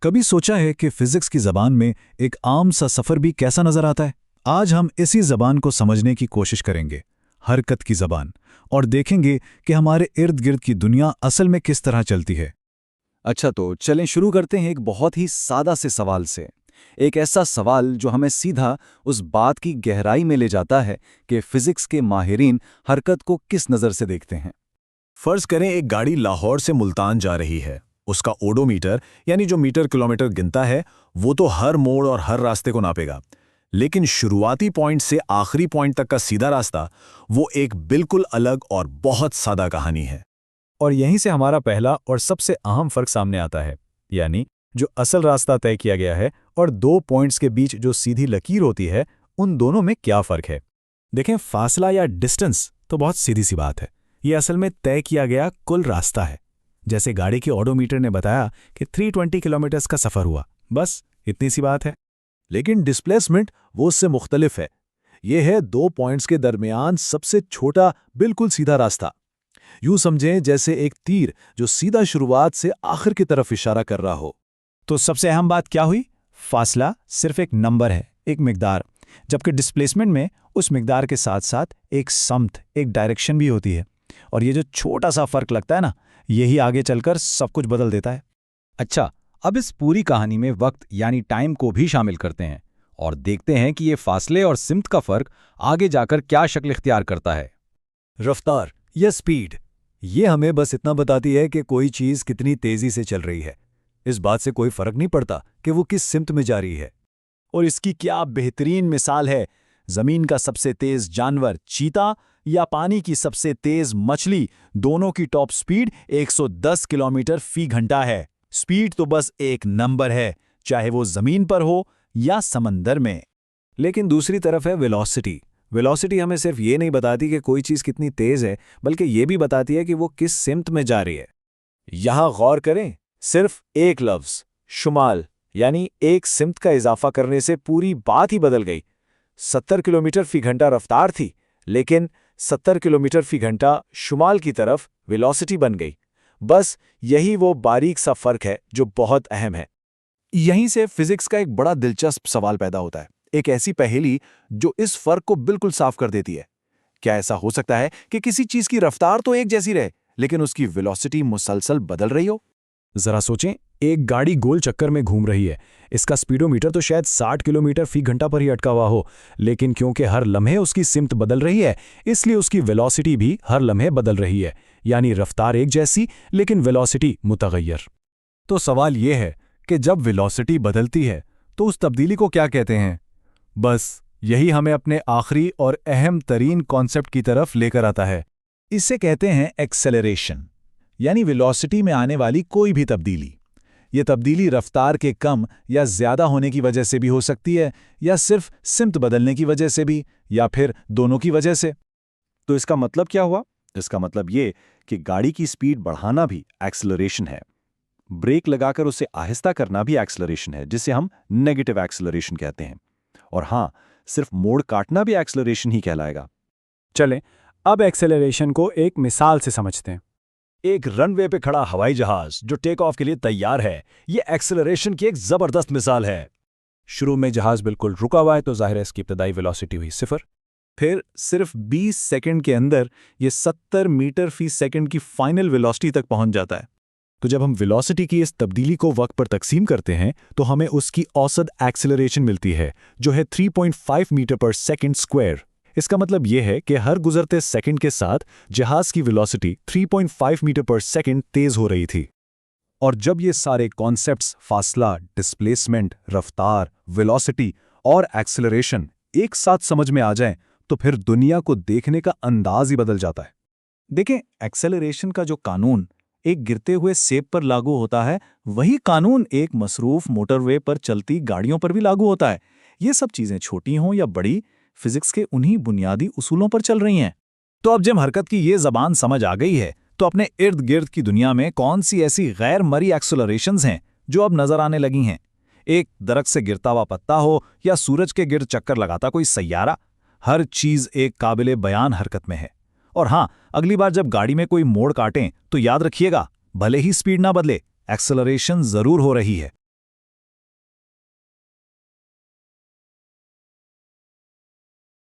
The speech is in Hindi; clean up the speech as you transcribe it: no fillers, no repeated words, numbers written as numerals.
कभी सोचा है कि फिजिक्स की जबान में एक आम सा सफर भी कैसा नजर आता है? आज हम इसी जबान को समझने की कोशिश करेंगे, हरकत की जबान, और देखेंगे कि हमारे इर्द गिर्द की दुनिया असल में किस तरह चलती है। अच्छा, तो चलें शुरू करते हैं एक बहुत ही सादा से सवाल से। एक ऐसा सवाल जो हमें सीधा उस बात की गहराई में ले जाता है कि फिजिक्स के माहिरीन हरकत को किस नज़र से देखते हैं। फर्ज करें एक गाड़ी लाहौर से मुल्तान जा रही है। उसका ओडोमीटर यानी जो मीटर किलोमीटर गिनता है वो तो हर मोड़ और हर रास्ते को नापेगा, लेकिन शुरुआती पॉइंट से आखिरी पॉइंट तक का सीधा रास्ता वो एक बिल्कुल अलग और बहुत सादा कहानी है। और यहीं से हमारा पहला और सबसे अहम फर्क सामने आता है, यानी जो असल रास्ता तय किया गया है और दो पॉइंट्स के बीच जो सीधी लकीर होती है, उन दोनों में क्या फ़र्क है। देखें, फासला या डिस्टेंस तो बहुत सीधी सी बात है। ये असल में तय किया गया कुल रास्ता है। जैसे गाड़ी के ऑडोमीटर ने बताया कि 320 किलोमीटर्स का सफ़र हुआ, बस इतनी सी बात है। लेकिन डिस्प्लेसमेंट वो उससे मुख्तलिफ है। ये है दो पॉइंट्स के दरमियान सबसे छोटा बिल्कुल सीधा रास्ता। यूं समझें जैसे एक तीर जो सीधा शुरुआत से आखिर की तरफ इशारा कर रहा हो। तो सबसे अहम बात क्या हुई? फासला सिर्फ एक नंबर है, एक मिकदार, जबकि डिस्प्लेसमेंट में उस मिकदार के साथ साथ एक समत, एक डायरेक्शन भी होती है। और ये जो छोटा सा फर्क लगता है ना, यही आगे चलकर सब कुछ बदल देता है। अच्छा, अब इस पूरी कहानी में वक्त यानी टाइम को भी शामिल करते हैं और देखते हैं कि ये फासले और सिमत का फर्क आगे जाकर क्या शक्ल इख्तियार करता है। रफ्तार या स्पीड, ये हमें बस इतना बताती है कि कोई चीज़ कितनी तेज़ी से चल रही है। इस बात से कोई फर्क नहीं पड़ता कि वो किस सिमत में जा रही है। और इसकी क्या बेहतरीन मिसाल है, ज़मीन का सबसे तेज़ जानवर चीता या पानी की सबसे तेज़ मछली, दोनों की टॉप स्पीड 110 किलोमीटर फी घंटा है। स्पीड तो बस एक नंबर है, चाहे वो ज़मीन पर हो या समंदर में। लेकिन दूसरी तरफ है वेलोसिटी। वेलोसिटी हमें सिर्फ ये नहीं बताती कि कोई चीज़ कितनी तेज़ है, बल्कि ये भी बताती है कि वो किस सिमत में जा रही है। यहाँ गौर करें, सिर्फ एक लफ्ज़ शुमाल यानी एक सिमत का इजाफा करने से पूरी बात ही बदल गई। 70 किलोमीटर फी घंटा रफ्तार थी, लेकिन 70 किलोमीटर फी घंटा शुमाल की तरफ वेलोसिटी बन गई। बस यही वो बारीक सा फर्क है जो बहुत अहम है। यहीं से फिजिक्स का एक बड़ा दिलचस्प सवाल पैदा होता है, एक ऐसी पहेली जो इस फर्क को बिल्कुल साफ कर देती है। क्या ऐसा हो सकता है कि किसी चीज की रफ्तार तो एक जैसी रहे, लेकिन उसकी वेलोसिटी मुसलसल बदल रही हो? जरा सोचें, एक गाड़ी गोल चक्कर में घूम रही है। इसका स्पीडोमीटर तो शायद 60 किलोमीटर फी घंटा पर ही अटका हुआ हो, लेकिन क्योंकि हर लम्हे उसकी सिमत बदल रही है, इसलिए उसकी वेलोसिटी भी हर लम्हे बदल रही है। यानी रफ्तार एक जैसी, लेकिन वेलोसिटी मुतगय्यर। तो सवाल यह है कि जब वेलोसिटी बदलती है तो उस तब्दीली को क्या कहते हैं? बस यही हमें अपने आखिरी और अहम तरीन कॉन्सेप्ट की तरफ लेकर आता है। इसे कहते हैं एक्सेलरेशन, यानी वेलोसिटी में आने वाली कोई भी तब्दीली। ये तब्दीली रफ्तार के कम या ज़्यादा होने की वजह से भी हो सकती है, या सिर्फ सिमत बदलने की वजह से भी, या फिर दोनों की वजह से। तो इसका मतलब क्या हुआ? इसका मतलब ये कि गाड़ी की स्पीड बढ़ाना भी एक्सेलरेशन है, ब्रेक लगाकर उसे आहिस्ता करना भी एक्सेलरेशन है, जिसे हम नेगेटिव एक्सेलरेशन कहते हैं। और हाँ, सिर्फ मोड़ काटना भी एक्सेलरेशन ही कहलाएगा। चलें, अब एक्सेलरेशन को एक मिसाल से समझते हैं। एक रनवे पे खड़ा हवाई जहाज जो टेक ऑफ के लिए तैयार है, ये एक्सेलरेशन की एक जबरदस्त मिसाल है। शुरू में जहाज बिल्कुल रुका हुआ है, तो जाहिर है इसकी इब्तदाई वेलोसिटी हुई 0। फिर सिर्फ 20 सेकंड के अंदर ये 70 मीटर फी सेकंड की फाइनल वेलोसिटी तक पहुंच जाता है। तो जब हम वेलोसिटी की इस तब्दीली को वक्त पर तकसीम करते हैं, तो हमें उसकी औसत एक्सेलरेशन मिलती है, जो है 3.5 मीटर पर सेकंड स्क्वायर। इसका मतलब यह है कि हर गुजरते सेकंड के साथ जहाज की वेलोसिटी 3.5 मीटर पर सेकंड तेज हो रही थी। और जब ये सारे कॉन्सेप्ट्स फासला, डिस्प्लेसमेंट, रफ्तार, वेलोसिटी और एक्सेलरेशन एक साथ समझ में आ जाएं, तो फिर दुनिया को देखने का अंदाज ही बदल जाता है। देखें, एक्सेलरेशन का जो कानून एक गिरते हुए सेब पर लागू होता है, वही कानून एक मसरूफ मोटरवे पर चलती गाड़ियों पर भी लागू होता है। ये सब चीजें छोटी हों या बड़ी, फिजिक्स के उन्हीं बुनियादी उसूलों पर चल रही हैं। तो अब जब हरकत की ये जबान समझ आ गई है, तो अपने इर्द गिर्द की दुनिया में कौन सी ऐसी गैर मरी एक्सेलरेशंस हैं जो अब नजर आने लगी हैं? एक दरख्त से गिरता हुआ पत्ता हो या सूरज के गिर्द चक्कर लगाता कोई सैयारा, हर चीज एक काबिले बयान हरकत में है। और हाँ, अगली बार जब गाड़ी में कोई मोड़ काटें तो याद रखिएगा, भले ही स्पीड ना बदले, एक्सेलरेशन जरूर हो रही है।